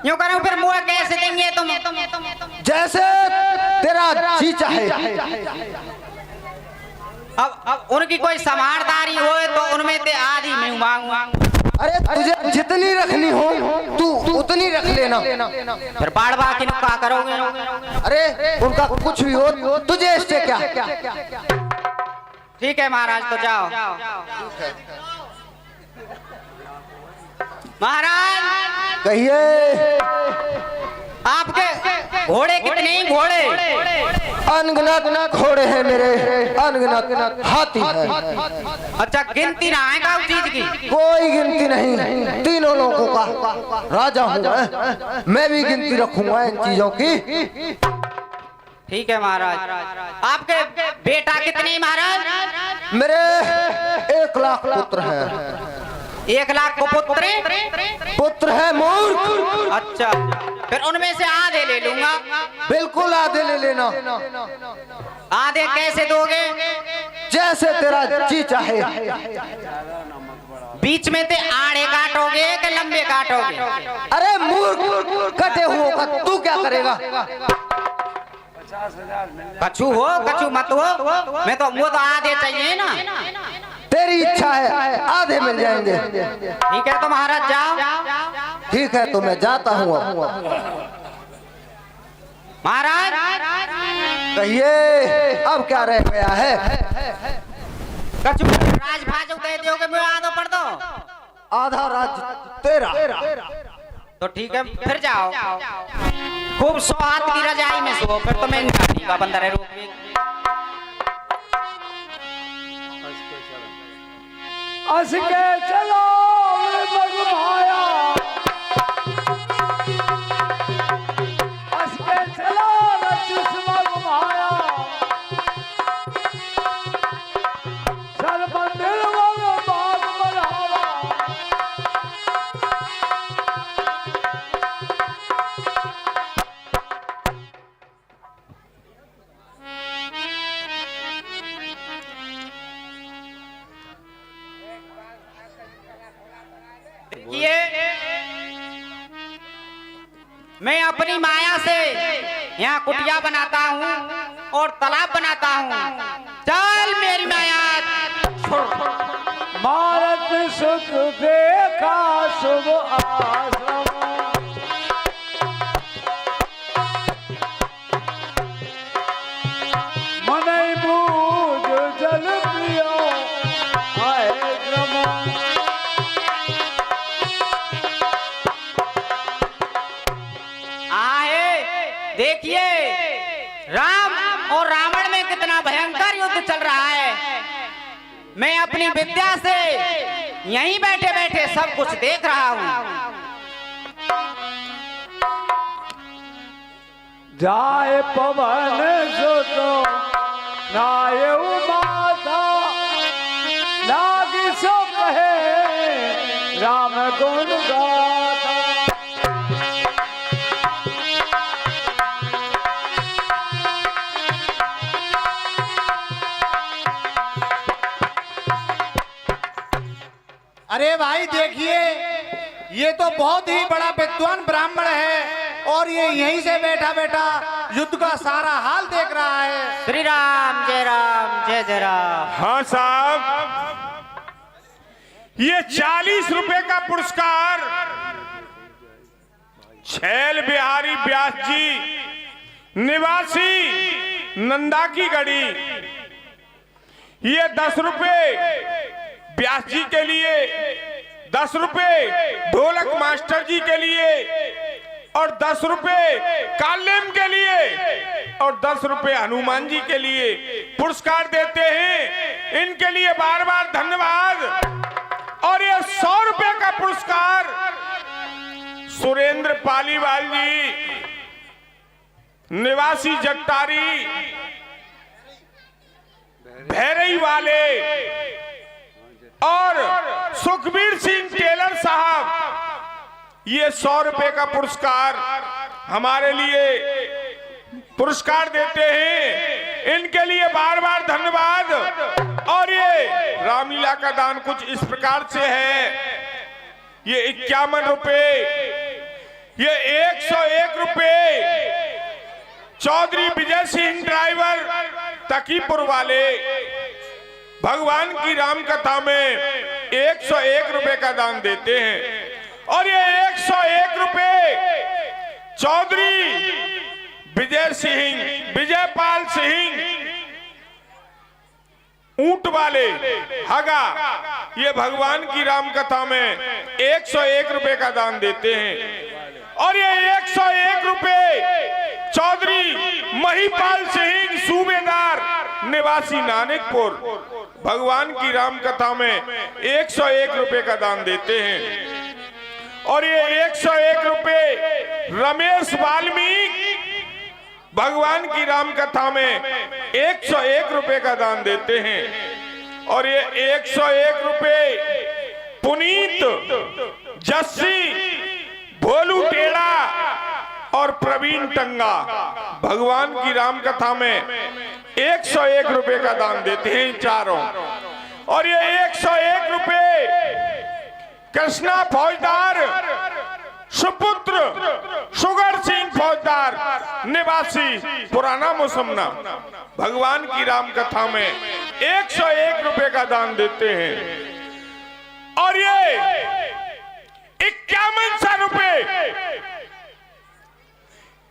यूँ करूँ फिर मुँह कैसे देंगे तुम? जैसे तेरा जी चाहे। अब उनकी कोई समारदारी हो तो उनमें से आधी मैं मांगू। अरे तुझे जितनी रखनी हो तू उतनी रख लेना। फिर बाड़वा की क्या करोगे? अरे उनका कुछ भी हो, तुझे इससे क्या? ठीक है महाराज, तो जाओ। महाराज कहिए। आपके घोड़े कितने? घोड़े अनगिनत घोड़े हैं मेरे, अनगिनत हाथी है। अच्छा गिनती ना है का उस चीज की? कोई गिनती नहीं, तीनों लोगों का राजा हूँ मैं। मैं भी गिनती रखूंगा इन चीजों की। ठीक है महाराज। आपके बेटा कितने महाराज? मेरे 1 लाख पुत्र हैं। 1 लाख को पुत्र है मूर्ख। अच्छा फिर उनमें से आधे ले लूंगा। बिल्कुल आधे ले लेना। आधे कैसे दोगे? जैसे तेरा जी चाहे। बीच में ते आड़े काटोगे कि लंबे काटोगे? अरे मूर्ख, कटे हुओं का तू क्या करेगा? कछु हो कछु मत हो, मैं तो वो तो आधे चाहिए ना। तेरी इच्छा है, आधे मिल जाएंगे। ठीक है तो महाराज जाओ। ठीक है तो मैं जाता हूँ। महाराज कहिए, अब क्या रह गया है? कछु राज भाज दे दोगे, मैं आधा पढ़ दो। आधा राज तेरा। तो ठीक है फिर जाओ, खूब 100 हाथ की रजाई में सो, फिर तो मैं गाड़ी का बंदर है रोक। हंस के चलो मगमाया, हंस के चलो रचिस मगमाया, सर मंदिर मग बाग बढ़ावा। मैं अपनी माया से यहाँ कुटिया बनाता हूँ और तालाब बनाता हूँ। चल मेरी माया भारत सुख देखा शुभ आश्रम, मनई बूझ जल पियो आए क्रम। देखिए राम और रावण में कितना भयंकर युद्ध चल रहा है। मैं अपनी विद्या से यहीं बैठे बैठे सब कुछ देख रहा हूँ। जाए पवन सुतो नाय माता, लागी सो कहे राम गुण गाता। अरे भाई देखिए, ये तो बहुत ही बड़ा विद्वान ब्राह्मण है और ये यहीं से बैठा बैठा युद्ध का सारा हाल देख रहा है। श्री राम जय जय राम। हाँ साहब, ये 40 रुपए का पुरस्कार छैल बिहारी व्यास जी निवासी नंदा की गढ़ी, ये 10 रुपए व्यास जी के लिए, 10 रुपए ढोलक मास्टर जी के लिए और 10 रुपए कालेम के लिए और 10 रुपए हनुमान जी के लिए पुरस्कार देते हैं। इनके लिए बार बार धन्यवाद। और ये 100 रुपए का पुरस्कार सुरेंद्र पालीवाल जी निवासी जगतारी भैरई वाले और सुखबीर सिंह टेलर साहब, ये 100 रुपए का पुरस्कार हमारे लिए पुरस्कार देते हैं। इनके लिए बार बार धन्यवाद। और ये रामलीला का दान कुछ इस प्रकार से है, ये 51 रुपए, ये 101 रुपए चौधरी विजय सिंह ड्राइवर तकीपुर वाले भगवान की राम कथा में 101 रुपए का दान देते हैं। और ये 101 रुपए चौधरी विजयपाल सिंह ऊंट वाले हगा, ये भगवान की राम कथा में 101 रुपए का दान देते हैं। और ये 101 रुपए चौधरी महिपाल सिंह सूबेदार निवासी नानकपुर भगवान की राम कथा में 101 रुपए का दान देते हैं। और ये 101 रुपए रमेश वाल्मीकि भगवान की राम कथा में 101 रुपए का दान देते हैं। और ये 101 रुपए पुनीत जस्सी भोलू टेड़ा और प्रवीण टंगा भगवान की राम कथा में 101 रुपए का दान देते हैं चारों। और ये 101 रुपए कृष्णा फौजदार सुपुत्र सुगर सिंह फौजदार निवासी पुराना मुसम्ना भगवान की राम कथा में 101 रुपए का दान देते हैं। और ये 5100 रुपए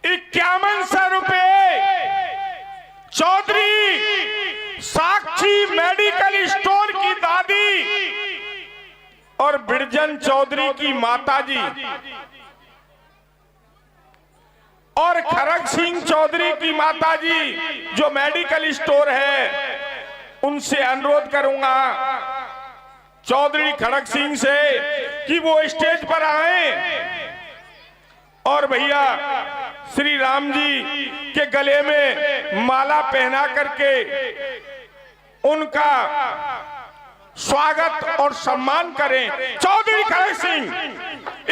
5100 रुपए चौधरी साक्षी मेडिकल स्टोर की दादी और बिरजन चौधरी की माताजी और खरग सिंह चौधरी की माताजी जो मेडिकल स्टोर है, उनसे अनुरोध करूंगा चौधरी खड़ग सिंह से कि वो स्टेज पर आए और भैया श्री राम जी के गले में माला पहना करके उनका स्वागत और सम्मान करें। चौधरी खड़ग सिंह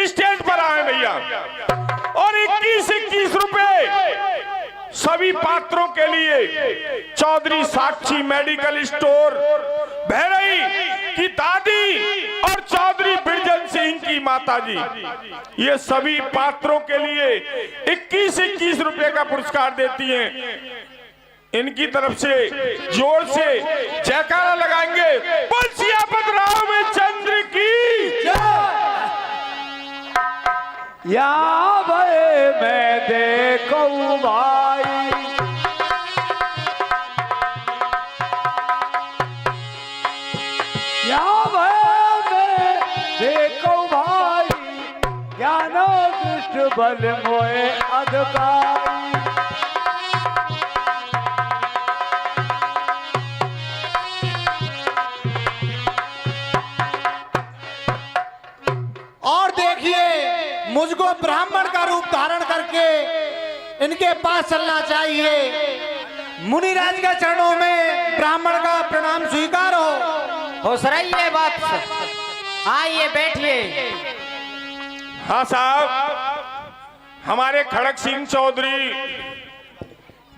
स्टेज पर आए भैया। और 21-21 रुपए सभी पात्रों के लिए चौधरी साक्षी मेडिकल स्टोर भैरई की दादी और चौधरी बिरजन सिंह की माताजी, ये सभी पात्रों के लिए 21-21 रुपए का पुरस्कार देती हैं। इनकी तरफ से जोर से जयकारा लगाएंगे। बोल सियापत रामचंद्र की या भय मैं देखूं भाई, या भय मैं देखूं भाई, ज्ञानो दुष्ट बल मोए अधिकारी। और देखिए, मुझको ब्राह्मण का रूप धारण करके इनके पास चलना चाहिए। मुनिराज के चरणों में ब्राह्मण का प्रणाम स्वीकार हो सराइए बात। आइए बैठिए। हाँ साहब, हमारे खड़ग सिंह चौधरी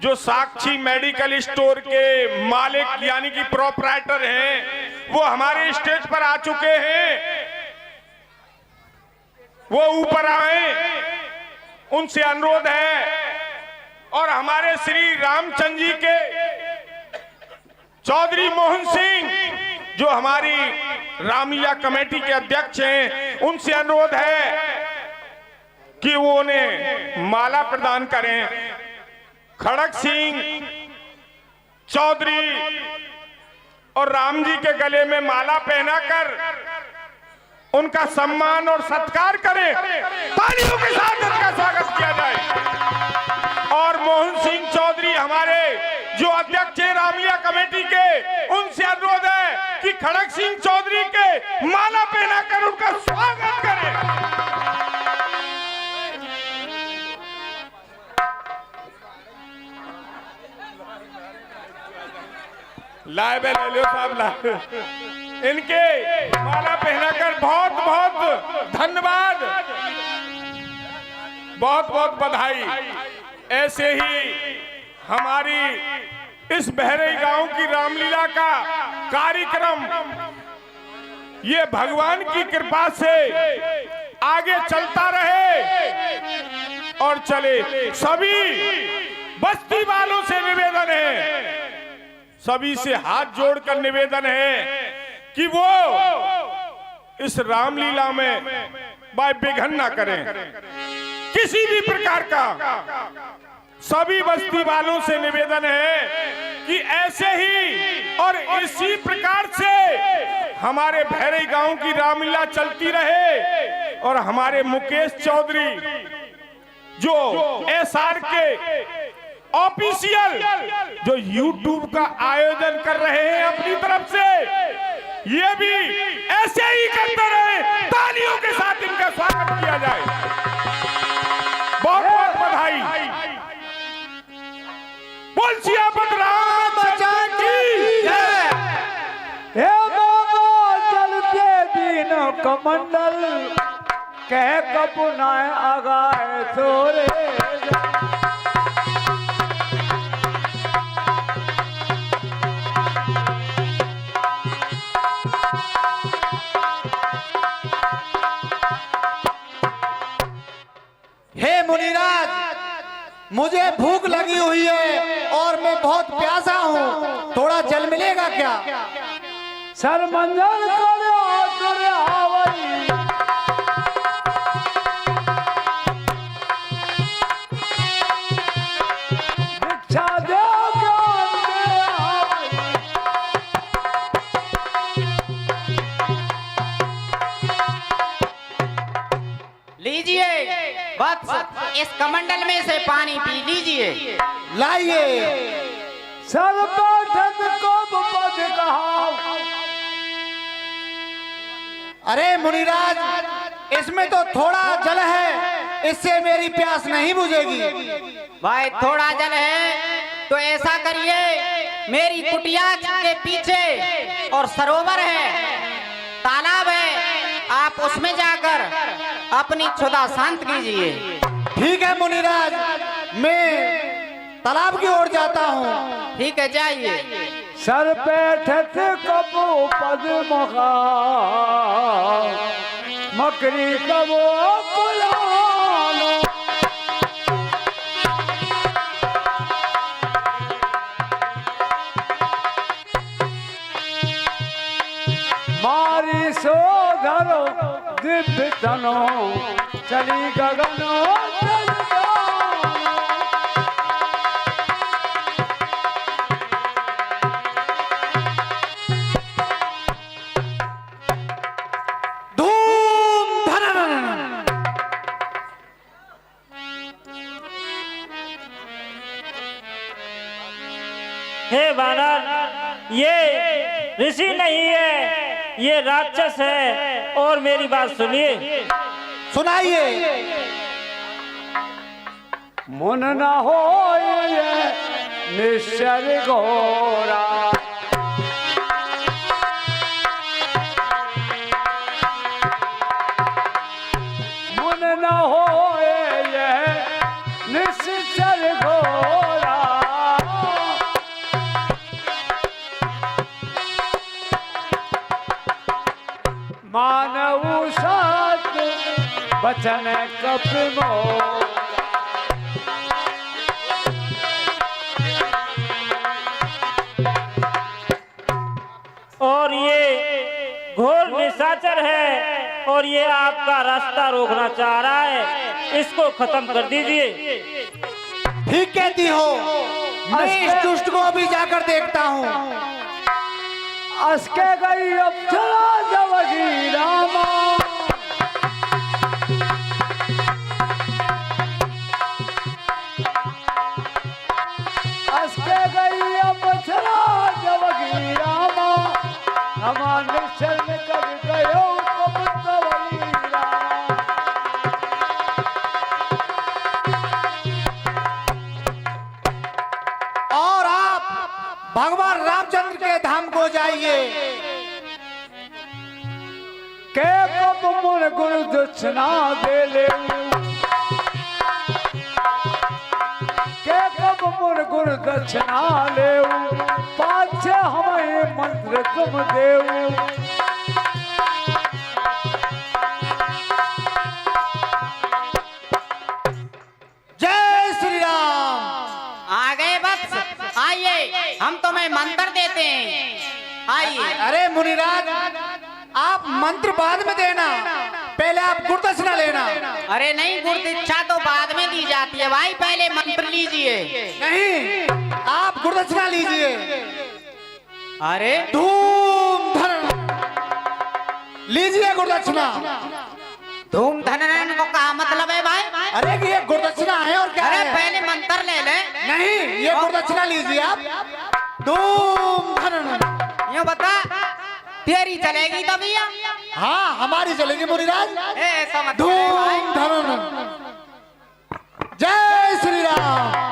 जो साक्षी मेडिकल स्टोर के मालिक यानी कि प्रोपराइटर हैं, वो हमारे स्टेज पर आ चुके हैं। वो ऊपर आए, उनसे अनुरोध है। और हमारे श्री रामचंद्र जी के चौधरी मोहन सिंह जो हमारी रामलीला कमेटी के अध्यक्ष हैं, उनसे अनुरोध है कि वो उन्हें माला प्रदान करें। खड़क सिंह चौधरी और राम जी के गले में माला पहनाकर उनका सम्मान और सत्कार करें। तालियों के साथ उनका स्वागत किया जाए। और मोहन सिंह चौधरी हमारे जो अध्यक्ष हैं रामलीला कमेटी के, उनसे अनुरोध है कि खड़क सिंह चौधरी के माला पहनाकर उनका स्वागत करें। लाइव ले लो साहब, लाइव इनके माला पहनाकर बहुत बहुत धन्यवाद, बहुत बहुत बधाई। ऐसे ही हमारी इस बहरे गांव की रामलीला का कार्यक्रम ये भगवान की कृपा से आगे चलता रहे और चले। सभी बस्ती वालों से निवेदन है, सभी से हाथ जोड़कर निवेदन है कि वो इस रामलीला में विघ्न ना करें किसी भी प्रकार का। सभी बस्ती वालों से निवेदन है कि ऐसे ही और इसी प्रकार से हमारे भैरई गांव की रामलीला चलती रहे और हमारे मुकेश चौधरी जो एसआर के ऑफिशियल जो यूट्यूब का आयोजन कर रहे हैं अपनी तरफ से, ये भी ऐसे ही करते रहे। तालियों के साथ इनका स्वागत किया जाए। बहुत बहुत बधाई। बोल सियापत रामचंद्र की जय। हे बाबा चलते दीनों कमंडल कह कपुनाए आगाए सोरे। हे मुनिराज, मुझे भूख लगी हुई है और मैं बहुत प्यासा हूँ, थोड़ा जल मिलेगा क्या? सर मंजर करे आवई भिक्षा दो लीजिए वत्स, इस कमंडल में से पानी पी लीजिए। लाइए। सब बैठक को पद कहा। अरे मुनिराज, इसमें तो थोड़ा जल है, इससे मेरी प्यास नहीं बुझेगी। भाई थोड़ा जल है तो ऐसा करिए, मेरी कुटिया के पीछे और सरोवर है, तालाब है, आप उसमें जाकर अपनी क्षुधा शांत कीजिए। ठीक है मुनिराज, मैं तालाब की ओर जाता हूँ। ठीक है, जाइए। सर बैठक कबो पद मखा मकरी कबो बुलानो। मारी सो धरो दिव्य तनो चली गगनो चल जानो। धूम धनन। हे वानर, ये ऋषि नहीं है, ये राक्षस है। और मेरी बात सुनिए। सुनाइए। मन न हो ये निश्चर घोरा। मन न हो ये निश्चर घोरा। मानव साथ बचन कप मोरा। और ये घोर निशाचर है और ये आपका रास्ता रोकना चाह रहा है, इसको खत्म कर दीजिए। ठीक कहती हो, मैं इस दुष्ट को अभी जाकर देखता हूँ। अस्के गई अप्सरा जवगी रामा, अस्के गई अप्सरा जवगी रामा, हमारे निश्चल में कब गयो कब कवली रामा। और आप भगवान रामचंद्र के धाम को जाइए। के कब मुन गुरु दक्षिणा दे ले, के कब मुन गुरु दक्षिणा ले, पाछे हमें मंत्र तुम देव। जय श्री राम। आ गए वत्स, आइए हम तुम्हें मंत्र देते हैं, आइए। अरे मुनिराज, आप मंत्र बाद में देना, पहले आप गुरुदक्षिणा लेना। अरे नहीं, गुरु दीक्षा तो बाद में दी जाती है भाई, पहले मंत्र लीजिए। नहीं, आप गुरुदक्षिणा लीजिए। अरे धूम धन लीजिए गुरुदक्षिणा। धूम धनन को क्या मतलब है भाई? अरे ये गुरुदक्षिणा है और क्या अरे है? पहले मंत्र ले ले। नहीं, ये गुरुदक्षिणा लीजिए आप। धूम धन। यूँ बता, तेरी चलेगी तभी। हाँ, हमारी चलेगी मुनिराज। ऐसा मत करे भाई। धूम धन। जय श्री राम।